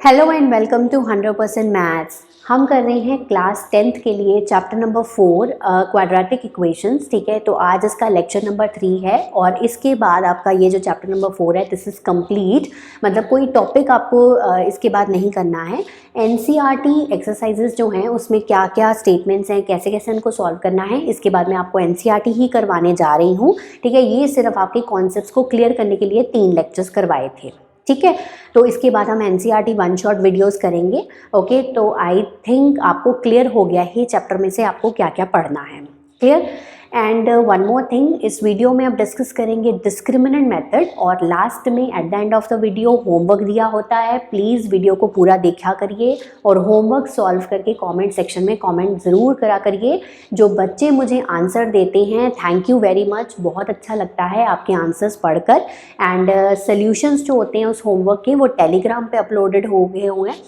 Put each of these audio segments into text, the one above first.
Hello and welcome to 100% maths. हम कर रहे हैं क्लास 10th के लिए चैप्टर नंबर 4 क्वाड्रेटिक इक्वेशंस। ठीक है, तो आज इसका लेक्चर नंबर 3 है और इसके बाद आपका ये जो चैप्टर नंबर 4 है दिस इज़ कंप्लीट। मतलब कोई टॉपिक आपको इसके बाद नहीं करना है। एनसीईआरटी एक्सरसाइजेस जो हैं उसमें क्या क्या स्टेटमेंट्स हैं, कैसे कैसे उनको सॉल्व करना है, इसके बाद मैं आपको एनसीईआरटी ही करवाने जा रही हूँ। ठीक है, ये सिर्फ आपके कॉन्सेप्ट्स को क्लियर करने के लिए 3 लेक्चर्स करवाए थे। ठीक है, तो इसके बाद हम एनसीईआरटी वन शॉट वीडियोस करेंगे। ओके, तो आई थिंक आपको क्लियर हो गया है चैप्टर में से आपको क्या क्या पढ़ना है। Clear. And one more thing, इस वीडियो में अब डिस्कस करेंगे डिस्क्रिमिनेंट मेथड और लास्ट में at the end of the video homework दिया होता है। प्लीज़ वीडियो को पूरा देखा करिए और होमवर्क सॉल्व करके कमेंट सेक्शन में कमेंट ज़रूर करा करिए। जो बच्चे मुझे आंसर देते हैं थैंक यू वेरी मच, बहुत अच्छा लगता है आपके आंसर्स पढ़कर। एंड सॉल्यूशंस जो होते हैं उस होमवर्क के वो टेलीग्राम पे अपलोडेड हो गए हुए हैं।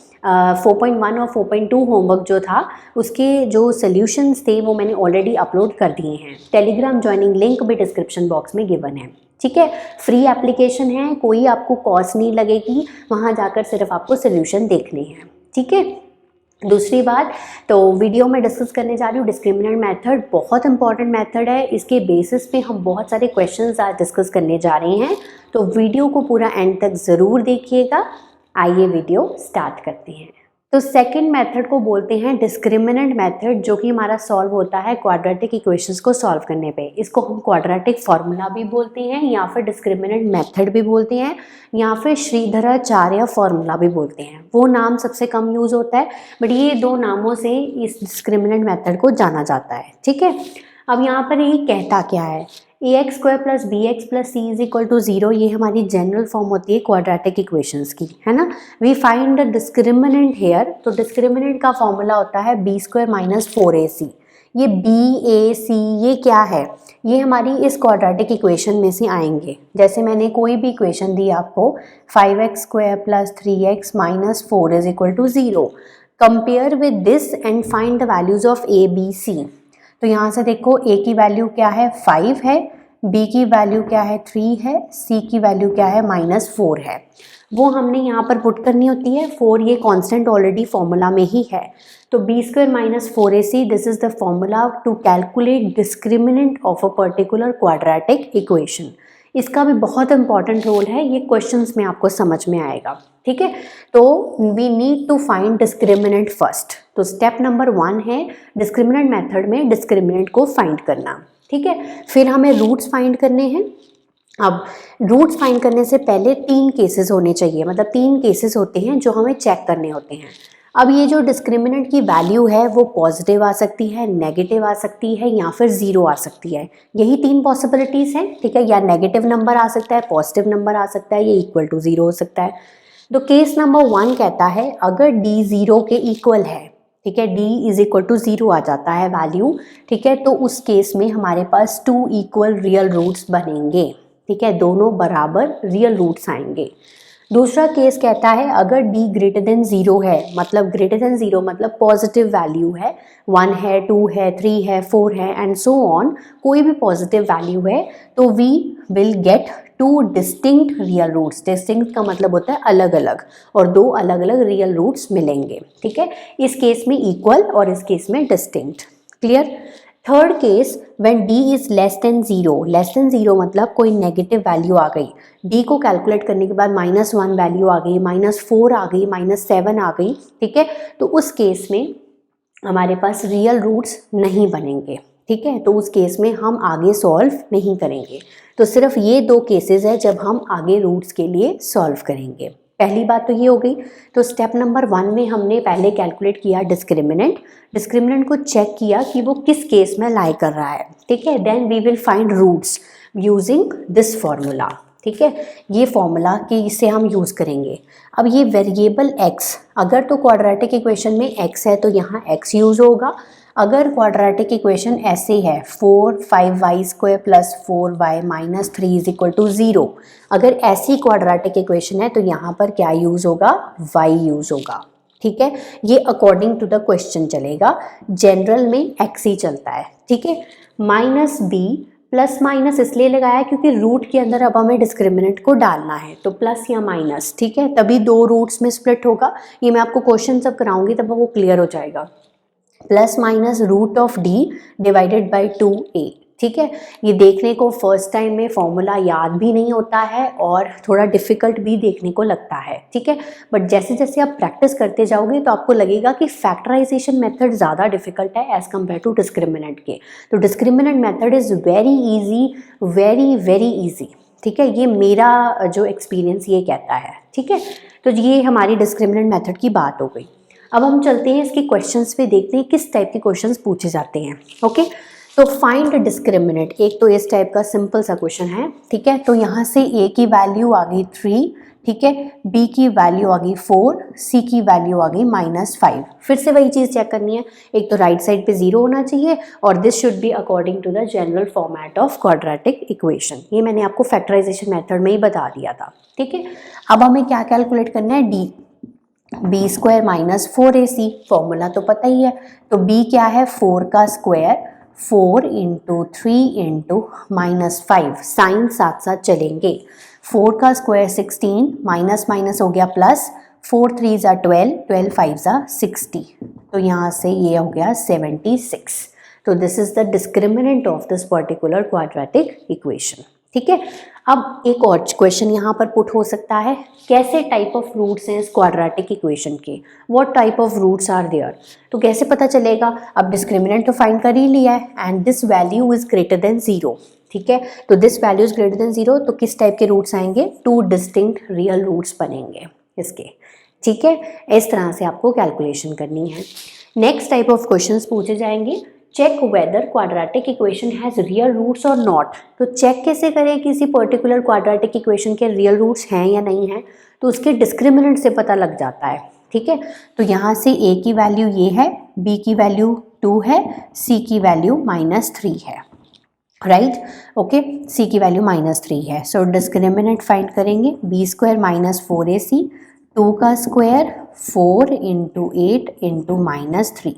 4.1 और 4.2 होमवर्क जो था उसके जो सॉल्यूशंस थे वो मैंने ऑलरेडी अपलोड कर दिए हैं। टेलीग्राम ज्वाइनिंग लिंक भी डिस्क्रिप्शन बॉक्स में गिवन है। ठीक है, फ्री एप्लीकेशन है, कोई आपको कॉस्ट नहीं लगेगी, वहाँ जाकर सिर्फ आपको सॉल्यूशन देखने हैं। ठीक है, दूसरी बात तो वीडियो में डिस्कस करने जा रही हूँ डिस्क्रिमिनेंट मेथड। बहुत इंपॉर्टेंट मेथड है, इसके बेसिस पे हम बहुत सारे क्वेश्चंस आज डिस्कस करने जा रहे हैं, तो वीडियो को पूरा एंड तक ज़रूर देखिएगा। आइए वीडियो स्टार्ट करते हैं। तो सेकंड मेथड को बोलते हैं डिस्क्रिमिनेंट मेथड, जो कि हमारा सॉल्व होता है क्वाड्रेटिक इक्वेशंस को सॉल्व करने पे। इसको हम क्वाड्रेटिक फार्मूला भी बोलते हैं या फिर डिस्क्रिमिनेंट मेथड भी बोलते हैं या फिर श्रीधराचार्य फार्मूला भी बोलते हैं। वो नाम सबसे कम यूज़ होता है, बट ये दो नामों से इस डिस्क्रिमिनेंट मेथड को जाना जाता है। ठीक है, अब यहाँ पर ये कहता क्या है, ax² + bx + c = 0, ये हमारी जनरल फॉर्म होती है क्वाड्रेटिक इक्वेशंस की, है ना। We find the discriminant here, तो डिस्क्रिमिनेंट का फॉर्मूला होता है b² - 4ac। ये b a c ये क्या है, ये हमारी इस क्वाड्रेटिक इक्वेशन में से आएंगे। जैसे मैंने कोई भी इक्वेशन दी आपको, 5x² + 3x - 4 = 0। Compare with this and find the values of a b c। तो यहाँ से देखो a की वैल्यू क्या है 5 है, b की वैल्यू क्या है 3 है, c की वैल्यू क्या है -4 है। वो हमने यहाँ पर पुट करनी होती है। 4 ये कांस्टेंट ऑलरेडी फॉर्मूला में ही है, तो b² - 4ac this is the formula to calculate discriminant of a particular quadratic equation. इसका भी बहुत इंपॉर्टेंट रोल है, ये क्वेश्चंस में आपको समझ में आएगा। ठीक है, तो we need to find discriminant first. तो स्टेप नंबर 1 है डिस्क्रिमिनेंट मेथड में डिस्क्रिमिनेंट को फाइंड करना। ठीक है, फिर हमें रूट्स फाइंड करने हैं। अब रूट्स फाइंड करने से पहले 3 केसेस होने चाहिए, मतलब 3 केसेस होते हैं जो हमें चेक करने होते हैं। अब ये जो डिस्क्रिमिनेंट की वैल्यू है वो पॉजिटिव आ सकती है, नेगेटिव आ सकती है या फिर 0 आ सकती है। यही 3 पॉसिबिलिटीज़ हैं। ठीक है, या नेगेटिव नंबर आ सकता है, पॉजिटिव नंबर आ सकता है, या इक्वल टू 0 हो सकता है। तो केस नंबर 1 कहता है अगर d 0 के इक्वल है, ठीक है, d = 0 आ जाता है वैल्यू, ठीक है, तो उस केस में हमारे पास 2 इक्वल रियल रूट्स बनेंगे। ठीक है, दोनों बराबर रियल रूट्स आएंगे। दूसरा केस कहता है अगर d > 0 है, मतलब > 0 मतलब पॉजिटिव वैल्यू है, 1 है, 2 है, 3 है, 4 है एंड सो ऑन, कोई भी पॉजिटिव वैल्यू है, तो we will get 2 distinct real roots. Distinct का मतलब होता है अलग अलग, और 2 अलग अलग रियल रूट्स मिलेंगे। ठीक है, इस केस में इक्वल और इस केस में distinct. Clear. Third case, when d is <0 मतलब कोई नेगेटिव वैल्यू आ गई, d को कैलकुलेट करने के बाद -1 वैल्यू आ गई, -4 आ गई, -7 आ गई। ठीक है, तो उस केस में हमारे पास रियल रूट्स नहीं बनेंगे। ठीक है, तो उस केस में हम आगे सॉल्व नहीं करेंगे। तो सिर्फ ये 2 केसेस है जब हम आगे रूट्स के लिए सॉल्व करेंगे। पहली बात तो ये हो गई। तो स्टेप नंबर 1 में हमने पहले कैलकुलेट किया डिस्क्रिमिनेंट को चेक किया कि वो किस केस में लाई कर रहा है। ठीक है, then we will find roots using this formula. ठीक है, ये फॉर्मूला कि इसे हम यूज़ करेंगे। अब ये वेरिएबल x, अगर तो क्वाड्रेटिक इक्वेशन में x है तो यहाँ x यूज़ होगा। अगर क्वाड्रेटिक इक्वेशन ऐसे है 4 5y² + 4y - 3 = 0, अगर ऐसी क्वाड्रेटिक इक्वेशन है तो यहाँ पर क्या यूज़ होगा, y यूज़ होगा। ठीक है, ये अकॉर्डिंग टू द क्वेश्चन चलेगा, जनरल में x ही चलता है। ठीक है, -b प्लस माइनस इसलिए लगाया क्योंकि रूट के अंदर अब हमें डिस्क्रिमिनेंट को डालना है, तो प्लस या माइनस, ठीक है, तभी दो रूट्स में स्प्लिट होगा। ये मैं आपको क्वेश्चन जब कराऊंगी तब वो क्लियर हो जाएगा। Plus minus root of D divided by 2a, ठीक है। ये देखने को फर्स्ट टाइम में फॉर्मूला याद भी नहीं होता है और थोड़ा डिफिकल्ट भी देखने को लगता है, ठीक है, बट जैसे जैसे आप प्रैक्टिस करते जाओगे तो आपको लगेगा कि फैक्टराइजेशन मेथड ज़्यादा डिफिकल्ट है एज़ कम्पेयर टू डिस्क्रिमिनेंट के। तो discriminant method is very easy, very very easy, ठीक है, ये मेरा जो एक्सपीरियंस ये कहता है, ठीक है। तो ये हमारी डिस्क्रिमिनेंट मेथड की बात हो गई। अब हम चलते हैं इसके क्वेश्चंस पे, देखते हैं किस टाइप के क्वेश्चंस पूछे जाते हैं। ओके, तो फाइंड डिस्क्रिमिनेंट, एक तो इस टाइप का सिंपल सा क्वेश्चन है, ठीक है। तो यहाँ से a की वैल्यू आ गई 3, ठीक है, b की वैल्यू आ गई 4, c की वैल्यू आ गई -5। फिर से वही चीज़ चेक करनी है, एक तो राइट साइड पे 0 होना चाहिए और this should be according to the general format of quadratic equation. ये मैंने आपको फैक्टराइजेशन मेथड में ही बता दिया था, ठीक है। अब हमें क्या कैलकुलेट करना है, d B square minus 4ac, formula तो पता ही है। तो b क्या है, 4 का स्क्वायर, 4 इंटू 3 इंटू -5, साइन साथ साथ चलेंगे। 4 का स्क्वायर 16, माइनस माइनस हो गया प्लस, 4 3 ज़ा 12, 12 5 ज़ा 60, तो यहाँ से ये हो गया 76। तो this is the discriminant of this particular quadratic equation, ठीक है। अब एक और क्वेश्चन यहाँ पर पुट हो सकता है, कैसे टाइप ऑफ रूट्स हैं इस क्वाड्रेटिक इक्वेशन के, what type of roots are there. तो कैसे पता चलेगा, अब डिस्क्रिमिनेंट तो फाइंड कर ही लिया है and this value is greater than 0, ठीक है। तो this value is greater than 0, तो किस टाइप के रूट्स आएंगे, 2 डिस्टिंक्ट रियल रूट्स बनेंगे इसके, ठीक है। इस तरह से आपको कैलकुलेशन करनी है। नेक्स्ट टाइप ऑफ क्वेश्चंस पूछे जाएंगे, check whether quadratic equation has real roots और नॉट। तो चेक कैसे करें किसी पर्टिकुलर क्वाड्रेटिक इक्वेशन के रियल रूट्स हैं या नहीं हैं, तो उसके डिस्क्रिमिनेंट से पता लग जाता है, ठीक है। तो यहाँ से a की वैल्यू ये है, b की वैल्यू 2 है, c की वैल्यू -3 है, राइट, ओके, c की वैल्यू -3 है। सो डिस्क्रिमिनेंट फाइंड करेंगे, b स्क्वायर माइनस 4ac, 2 का square 4 into 8 into -3,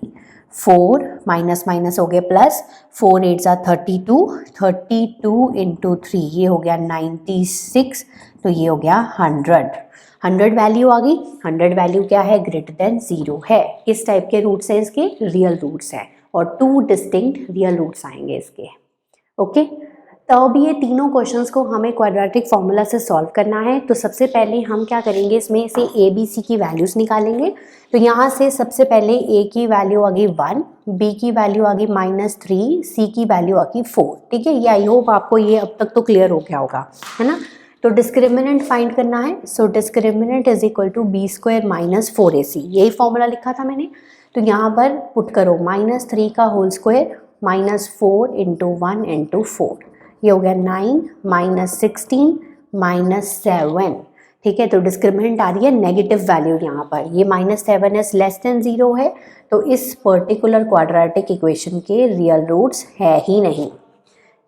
4 minus minus हो गया प्लस, 4 8 ज़ा 32, 32 इंटू 3 ये हो गया 96, तो ये हो गया 100 वैल्यू आ गई। 100 वैल्यू क्या है, ग्रेटर देन 0 है। किस टाइप के रूट्स हैं इसके, रियल रूट्स हैं, और 2 डिस्टिंक्ट रियल रूट्स आएंगे इसके, ओके। तो अब ये तीनों क्वेश्चंस को हमें क्वाड्रेटिक फार्मूला से सॉल्व करना है। तो सबसे पहले हम क्या करेंगे, इसमें से a b c की वैल्यूज़ निकालेंगे। तो यहाँ से सबसे पहले a की वैल्यू आ गई 1, b की वैल्यू आ गई -3, c की वैल्यू आ गई 4, ठीक है। ये आई होप आपको ये अब तक तो क्लियर हो गया होगा, है ना। तो डिस्क्रिमिनेंट फाइंड करना है, so discriminant is equal to b square minus 4ac, यही फॉर्मूला लिखा था मैंने। तो यहाँ पर पुट करो -3 का होल स्क्वायर -4 इंटू 1 इंटू 4, ये हो गया 9 -16 -7, ठीक है। तो डिस्क्रिमिनेंट आ रही है नेगेटिव वैल्यू यहाँ पर, ये -7 इज लेस देन 0 है, तो इस पर्टिकुलर क्वाड्रेटिक इक्वेशन के रियल रूट्स है ही नहीं,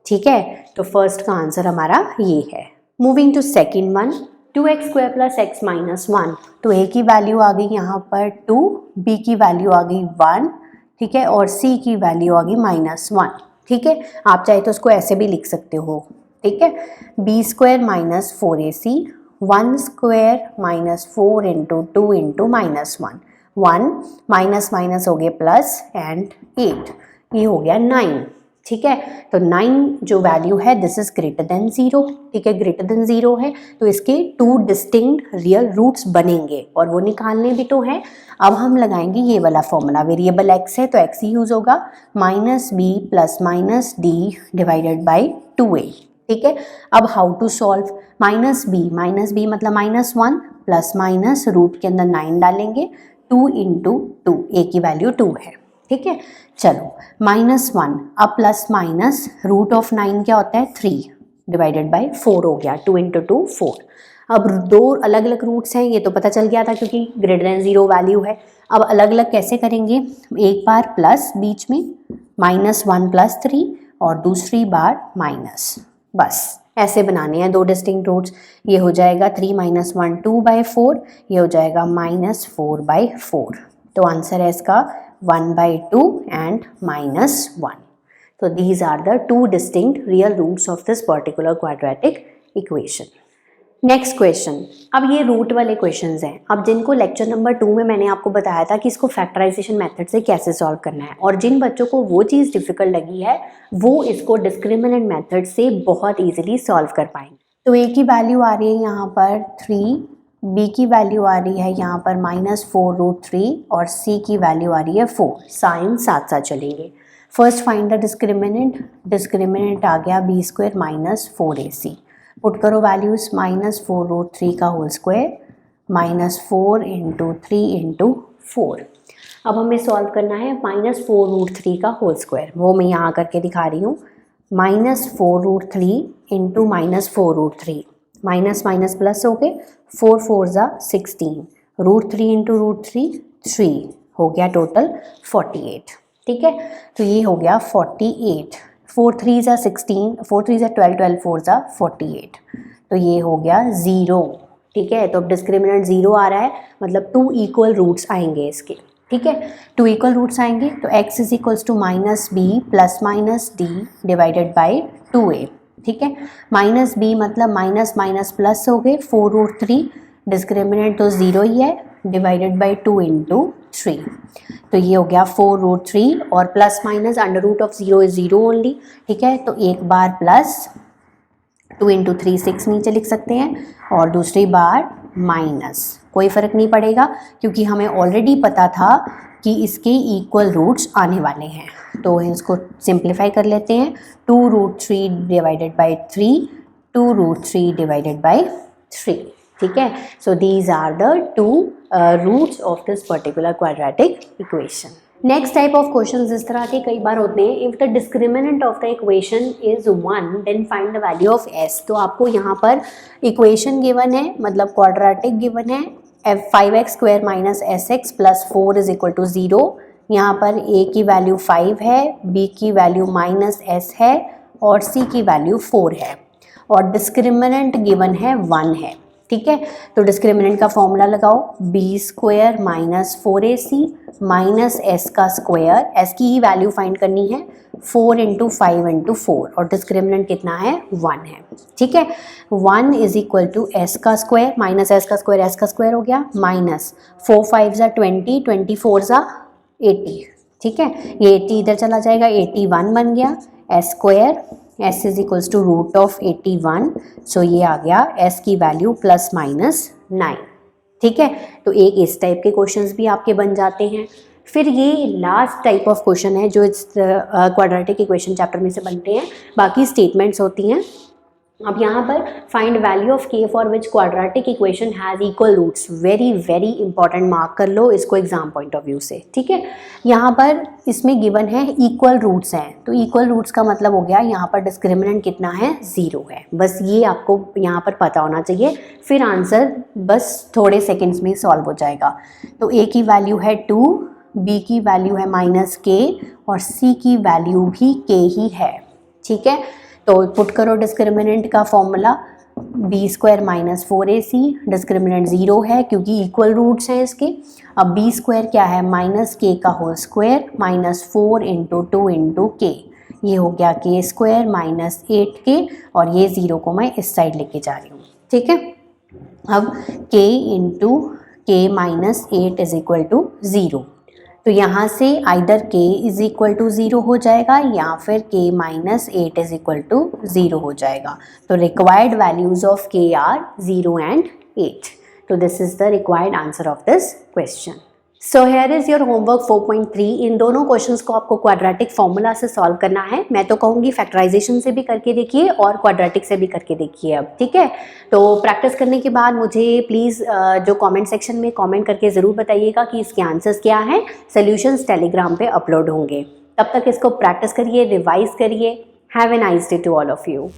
ठीक है। तो फर्स्ट का आंसर हमारा ये है। Moving to second one, 2x square plus x minus 1, तो a की वैल्यू आ गई यहाँ पर 2, b की वैल्यू आ गई 1, ठीक है, और c की वैल्यू आ गई -1, ठीक है। आप चाहे तो उसको ऐसे भी लिख सकते हो, ठीक है, b square minus 4ac, 1 square -4 into 2 into -1, 1 minus minus हो गया प्लस एंड 8, ये हो गया 9, ठीक है। तो 9 जो वैल्यू है दिस इज ग्रेटर देन 0, ठीक है, ग्रेटर देन 0 है, तो इसके 2 डिस्टिंक्ट रियल रूट्स बनेंगे और वो निकालने भी तो है। अब हम लगाएंगे ये वाला फॉर्मूला, वेरिएबल x है तो x ही यूज होगा, -b plus -d divided by 2a, ठीक है। अब हाउ टू सॉल्व, -b मतलब -1 प्लस माइनस रूट के अंदर 9 डालेंगे, 2 इंटू 2, a की वैल्यू 2 है, ठीक है। चलो -1, अब प्लस माइनस रूट ऑफ 9 क्या होता है 3 डिवाइडेड बाई 4 हो गया, 2 इंटू 2 4। अब दो अलग अलग रूट्स हैं, ये तो पता चल गया था क्योंकि ग्रेटर देन 0 वैल्यू है। अब अलग अलग कैसे करेंगे, एक बार प्लस बीच में -1 प्लस 3 और दूसरी बार माइनस, बस ऐसे बनाने हैं 2 डिस्टिंक्ट रूट्स। ये हो जाएगा 3 - 1 2/4, ये हो जाएगा -4/4। तो आंसर है इसका 1/2 एंड -1। तो these are the two distinct real roots of this particular quadratic equation. Next question, अब ये रूट वाले क्वेश्चंस हैं, अब जिनको लेक्चर नंबर 2 में मैंने आपको बताया था कि इसको फैक्टराइजेशन मेथड से कैसे सॉल्व करना है, और जिन बच्चों को वो चीज़ डिफिकल्ट लगी है वो इसको डिस्क्रिमिनेंट मेथड से बहुत इजीली सॉल्व कर पाएंगे। तो ए की वैल्यू आ रही है यहाँ पर 3, बी की वैल्यू आ रही है यहाँ पर -4√3 और सी की वैल्यू आ रही है 4। साइन साथ साथ चलेंगे। First find the discriminant, discriminant आ गया b² - 4ac। पुट करो वैल्यूज, -4√3 का होल स्क्वायर -4 × 3 × 4। अब हमें सॉल्व करना है -4√3 का होल स्क्वायर, वो मैं यहाँ करके दिखा रही हूँ। -4√3 × -4√3, माइनस माइनस प्लस हो गए, 4 4 = 16, √3 × √3 3 हो गया, टोटल 48। ठीक है, तो ये हो गया 48। 4 3 = 16, 4 3 = 12, 12 4 = 48, तो ये हो गया 0। ठीक है, तो अब डिस्क्रिमिनेंट 0 आ रहा है, मतलब 2 इक्वल रूट्स आएंगे इसके। ठीक है, 2 इक्वल रूट्स आएंगे, तो x = -b ± d divided by 2a। ठीक है, -b मतलब माइनस माइनस प्लस हो गए, 4√3, डिस्क्रिमिनेंट तो 0 ही है, डिवाइडेड बाई 2 × 3, तो ये हो गया 4√3 और प्लस माइनस √0 = 0 ओनली। ठीक है, तो एक बार प्लस, 2 × 3 6 नीचे लिख सकते हैं, और दूसरी बार माइनस, कोई फ़र्क नहीं पड़ेगा क्योंकि हमें ऑलरेडी पता था कि इसके इक्वल रूट्स आने वाले हैं। तो इसको सिंप्लीफाई कर लेते हैं, 2√3 डिवाइडेड बाई 3, 2√3 डिवाइडेड बाई 3। ठीक है, so these are the 2 roots of this particular quadratic equation. Next type of questions इस तरह के कई बार होते हैं, if the discriminant of the equation is 1 then find the value of s। तो आपको यहाँ पर इक्वेशन गिवन है, मतलब क्वाड्रेटिक गिवन है, 5x² - sx + 4 = 0। यहाँ पर a की वैल्यू 5 है, b की वैल्यू -s है और c की वैल्यू 4 है, और डिस्क्रिमिनेंट गिवन है 1 है। ठीक है, तो डिस्क्रिमिनेंट का फॉर्मूला लगाओ, b² - 4ac माइनस s का स्क्वायर, s की ही वैल्यू फाइंड करनी है, 4 × 5 × 4, और डिस्क्रिमिनेंट कितना है 1 है। ठीक है, 1 = s का स्क्वायर माइनस s का स्क्वायर, s का स्क्वायर हो गया, माइनस 4 5 = 20, 24 = 80। ठीक है, ये 80 इधर चला जाएगा, 81 बन गया, s², s = √81, सो ये आ गया s की वैल्यू ±9। ठीक है, तो एक इस टाइप के क्वेश्चंस भी आपके बन जाते हैं। फिर ये लास्ट टाइप ऑफ क्वेश्चन है जो इस क्वाड्रेटिक इक्वेशन चैप्टर में से बनते हैं, बाकी स्टेटमेंट्स होती हैं। अब यहाँ पर find value of k for which quadratic equation has equal roots, very very important, mark कर लो इसको एग्जाम पॉइंट ऑफ व्यू से। ठीक है, यहाँ पर इसमें गिवन है इक्वल रूट्स हैं, तो इक्वल रूट्स का मतलब हो गया यहाँ पर डिस्क्रिमिनेंट कितना है 0 है, बस ये आपको यहाँ पर पता होना चाहिए, फिर आंसर बस थोड़े सेकेंड्स में सॉल्व हो जाएगा। तो a की वैल्यू है 2, b की वैल्यू है -k और c की वैल्यू भी k ही है। ठीक है, तो पुट करो डिस्क्रिमिनेंट का फॉर्मूला, b² - 4ac, डिस्क्रिमिनेंट 0 है क्योंकि इक्वल रूट्स हैं इसके। अब b² क्या है, -k का होल स्क्वायर -4 × 2 × k, ये हो गया k² - 8k, और ये 0 को मैं इस साइड लेके जा रही हूँ। ठीक है, अब k × k - 8 = 0, तो यहाँ से आइदर k = 0 हो जाएगा या फिर k - 8 = 0 हो जाएगा। तो required values of k are 0 and 8। तो this is the required answer of this question. So here is your homework 4.3। इन दोनों क्वेश्चंस को आपको क्वाड्रेटिक फॉर्मूला से सॉल्व करना है। मैं तो कहूँगी फैक्टराइजेशन से भी करके देखिए और क्वाड्रेटिक से भी करके देखिए अब। ठीक है, तो प्रैक्टिस करने के बाद मुझे प्लीज़ जो कमेंट सेक्शन में कमेंट करके ज़रूर बताइएगा कि इसके आंसर्स क्या हैं। सॉल्यूशंस टेलीग्राम पे अपलोड होंगे, तब तक इसको प्रैक्टिस करिए, रिवाइज करिए। Have a nice day to all of you.